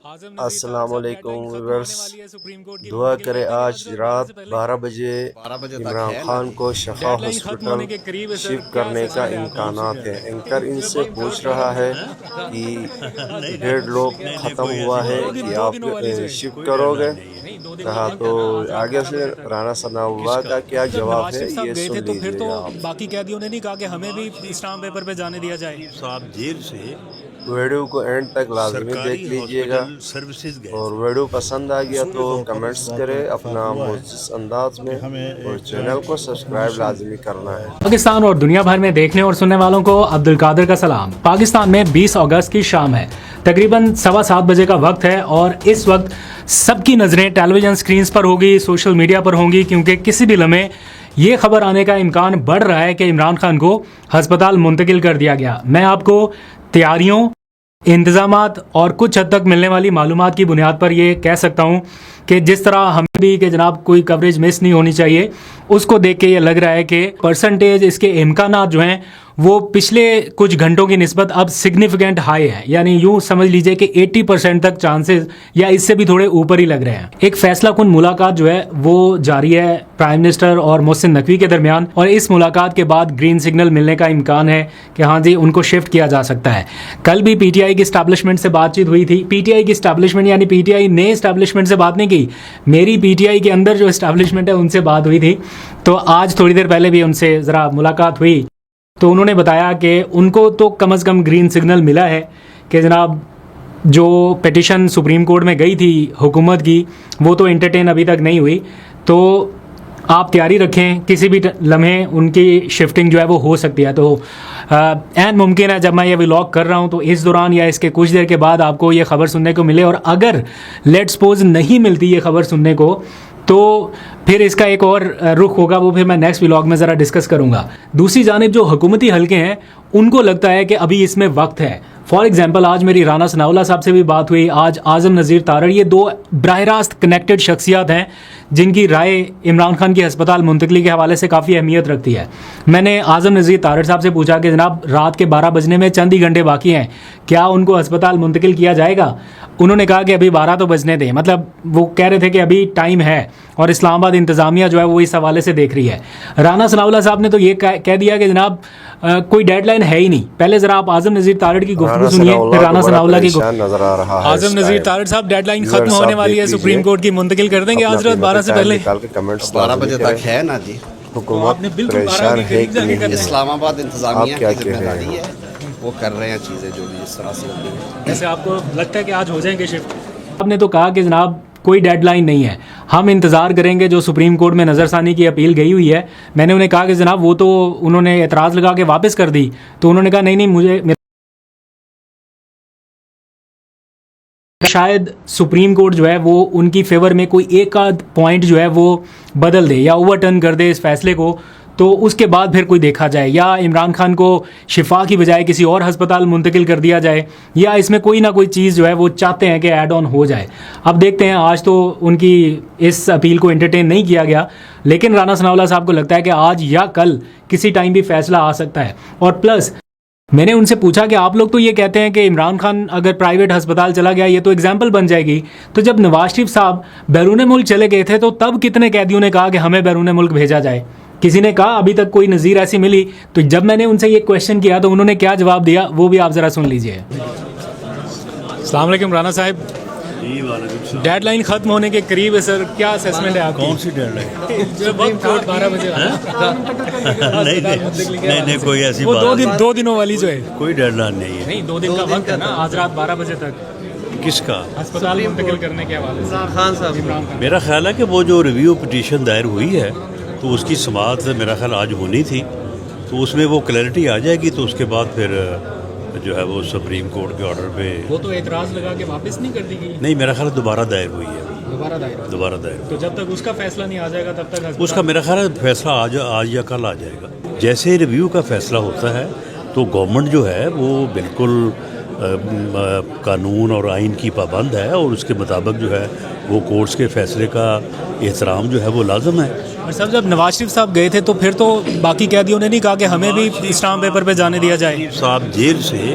السلام علیکم ویورس، دعا کرے آج رات 12 بجے عمران خان کو شفا ہاسپٹل شفٹ کرنے کا امکانات ہے۔ اینکر ان سے پوچھ رہا ہے کہ 1.5 لوگ ختم ہوا ہے کہ آپ شفٹ کرو گے، کہا تو آگے سے رانا ثناء اللہ کا کیا جواب ہے یہ سن لیجیے آپ۔ باقی قیدیوں نے نہیں کہا کہ ہمیں بھی اسٹامپ پیپر پہ جانے دیا جائے۔ صاحب جیل سے ویڈیو کو اینڈ تک لازمی دیکھ لیجیے گا، اور ویڈیو پسند آ گیا تو کمنٹس کرے اپنا معزز انداز میں، اور چینل کو سبسکرائب لازمی کرنا ہے۔ پاکستان اور دنیا بھر میں دیکھنے اور سننے والوں کو عبد القادر کا سلام۔ پاکستان میں 20 اگست کی شام ہے، تقریباً 7:15 بجے کا وقت ہے، اور اس وقت سب کی نظریں ٹیلی ویژن سکرینز پر ہوگی، سوشل میڈیا پر ہوں گی، کیونکہ کسی بھی لمحے یہ خبر آنے کا امکان بڑھ رہا ہے کہ عمران خان کو ہسپتال منتقل کر دیا گیا۔ میں آپ کو تیاریوں، انتظامات اور کچھ حد تک ملنے والی معلومات کی بنیاد پر یہ کہہ سکتا ہوں کہ جس طرح ہمیں بھی کہ جناب کوئی کوریج مس نہیں ہونی چاہیے، اس کو دیکھ کے یہ لگ رہا ہے کہ پرسنٹیج اس کے امکانات جو ہیں وہ پچھلے کچھ گھنٹوں کی نسبت اب سگنیفیکنٹ ہائی ہے، یعنی یوں سمجھ لیجئے کہ 80% تک چانسز یا اس سے بھی تھوڑے اوپر ہی لگ رہے ہیں۔ ایک فیصلہ کن ملاقات جو ہے وہ جاری ہے پرائم منسٹر اور محسن نقوی کے درمیان، اور اس ملاقات کے بعد گرین سگنل ملنے کا امکان ہے کہ ہاں جی ان کو شفٹ کیا جا سکتا ہے۔ کل بھی پی ٹی آئی کی اسٹیبلشمنٹ سے بات چیت ہوئی تھی، پی ٹی آئی کی اسٹیبلشمنٹ یعنی پی ٹی آئی نے اسٹیبلشمنٹ سے بات نہیں کی، میری پی ٹی آئی کے اندر جو اسٹیبلشمنٹ ہے ان سے بات ہوئی تھی۔ تو آج تھوڑی دیر پہلے بھی ان سے ذرا ملاقات ہوئی تو انہوں نے بتایا کہ ان کو تو کم از کم گرین سگنل ملا ہے کہ جناب جو پیٹیشن سپریم کورٹ میں گئی تھی حکومت کی وہ تو انٹرٹین ابھی تک نہیں ہوئی، تو آپ تیاری رکھیں، کسی بھی لمحے ان کی شفٹنگ جو ہے وہ ہو سکتی ہے۔ تو عین ممکن ہے جب میں یہ ولاگ کر رہا ہوں تو اس دوران یا اس کے کچھ دیر کے بعد آپ کو یہ خبر سننے کو ملے، اور اگر لیٹ سپوز نہیں ملتی یہ خبر سننے کو تو پھر اس کا ایک اور رخ ہوگا، وہ پھر میں نیکسٹ ولاگ میں ذرا ڈسکس کروں گا۔ دوسری جانب جو حکومتی حلقے ہیں ان کو لگتا ہے کہ ابھی اس میں وقت ہے۔ فار ایگزامپل آج میری رانا ثناء اللہ صاحب سے بھی بات ہوئی، آج اعظم نذیر تارڑ، یہ دو براہ راست کنیکٹڈ شخصیات ہیں جن کی رائے عمران خان کی ہسپتال منتقلی کے حوالے سے کافی اہمیت رکھتی ہے۔ میں نے اعظم نذیر تارڑ صاحب سے پوچھا کہ جناب رات کے 12 بجنے میں چند ہی گھنٹے باقی ہیں، کیا ان کو ہسپتال منتقل کیا جائے گا؟ انہوں نے کہا کہ ابھی 12 تو بجنے دیں، مطلب وہ کہہ رہے تھے کہ ابھی ٹائم ہے، اور اسلام آباد انتظامیہ جو ہے وہ اس حوالے سے دیکھ رہی ہے۔ رانا ثناء اللہ صاحب نے تو یہ کہہ دیا کہ جناب کوئی ڈیڈ لائن ہے ہی نہیں۔ پہلے ذرا آپ اعظم نذیر تارڑ کی گفتگو سنیے، پھر رانا ثناء اللہ کی نظر آ رہا ہے۔ اعظم نذیر تارڑ صاحب ڈیڈ لائن ختم ہونے والی ہے سپریم کورٹ کی، منتقل کر دیں گے آج رات 12 سے پہلے؟ 12 بجے تک ہے نا جی، حکومت پریشان ہے کہ نہیں؟ اسلام آباد انتظامیہ کیا کی ذمہ داری ہے، وہ کر رہے ہیں چیزیں جو بھی اس طرح سے ہوتی ہیں۔ جیسے آپ کو لگتا ہے کہ آج ہو جائیں گے شفٹ؟ آپ نے تو کہا کہ جناب کوئی ڈیڈ لائن نہیں ہے، ہم انتظار کریں گے جو سپریم کورٹ میں نظر ثانی کی اپیل گئی ہوئی ہے۔ میں نے انہیں کہا کہ جناب وہ تو انہوں نے اعتراض لگا کے واپس کر دی، تو انہوں نے کہا نہیں مجھے شاید سپریم کورٹ جو ہے وہ ان کی فیور میں کوئی ایک آدھ پوائنٹ جو ہے وہ بدل دے یا اوور ٹرن کر دے اس فیصلے کو، تو اس کے بعد پھر کوئی دیکھا جائے، یا عمران خان کو شفا کی بجائے کسی اور ہسپتال منتقل کر دیا جائے، یا اس میں کوئی نہ کوئی چیز جو ہے وہ چاہتے ہیں کہ ایڈ آن ہو جائے۔ اب دیکھتے ہیں، آج تو ان کی اس اپیل کو انٹرٹین نہیں کیا گیا، لیکن رانا ثناء اللہ صاحب کو لگتا ہے کہ آج یا کل کسی ٹائم بھی فیصلہ آ سکتا ہے۔ اور پلس میں نے ان سے پوچھا کہ آپ لوگ تو یہ کہتے ہیں کہ عمران خان اگر پرائیویٹ ہسپتال چلا گیا یہ تو ایگزامپل بن جائے گی، تو جب نواز شریف صاحب بیرون ملک چلے گئے تھے تو تب کتنے قیدیوں نے کہا کہ ہمیں بیرون ملک بھیجا جائے؟ کسی نے کہا ابھی تک کوئی نظیر ایسی ملی؟ تو جب میں نے ان سے یہ کویشچن کیا تو انہوں نے کیا جواب دیا وہ بھی آپ ذرا سن لیجئے۔ السلام علیکم رانا صاحب، ڈیڈ لائن ختم ہونے کے قریب ہے سر، کیا اسیسمنٹ ہے آپ کی؟ کون سی ڈیڈ لائن؟ جب وقت 12 بجے نہیں کوئی ایسی وہ بات دو دنوں والی جو ہے، کوئی ڈیڈ لائن نہیں ہے۔ نہیں 2 دن کا وقت ہے نا، آج رات 12 بجے تک کس کا؟ ہسپتال منتقل کرنے کے حوالے سے عمران خان۔ میرا خیال ہے کہ وہ جو ریویو پٹیشن دائر ہوئی ہے تو اس کی سماعت میرا خیال آج ہونی تھی، تو اس میں وہ کلیئرٹی آ جائے گی، تو اس کے بعد پھر جو ہے وہ سپریم کورٹ کے آرڈر پہ وہ تو اعتراض لگا کے واپس نہیں کر دی گئی، نہیں، میرا خیال دوبارہ دائر ہوئی ہے، دوبارہ دائر۔ تو جب تک اس کا فیصلہ نہیں آ جائے گا تب تک اس کا میرا خیال ہے فیصلہ آج یا کل آ جائے گا۔ جیسے ریویو کا فیصلہ ہوتا ہے تو گورنمنٹ جو ہے وہ بالکل قانون اور آئین کی پابند ہے، اور اس کے مطابق جو ہے وہ کورٹس کے فیصلے کا احترام جو ہے وہ لازم ہے۔ اور صاحب جب نواز شریف صاحب گئے تھے تو پھر تو باقی قیدیوں نے نہیں کہا کہ ہمیں بھی اسٹامپ پیپر پہ جانے دیا جائے؟ صاحب جیل سے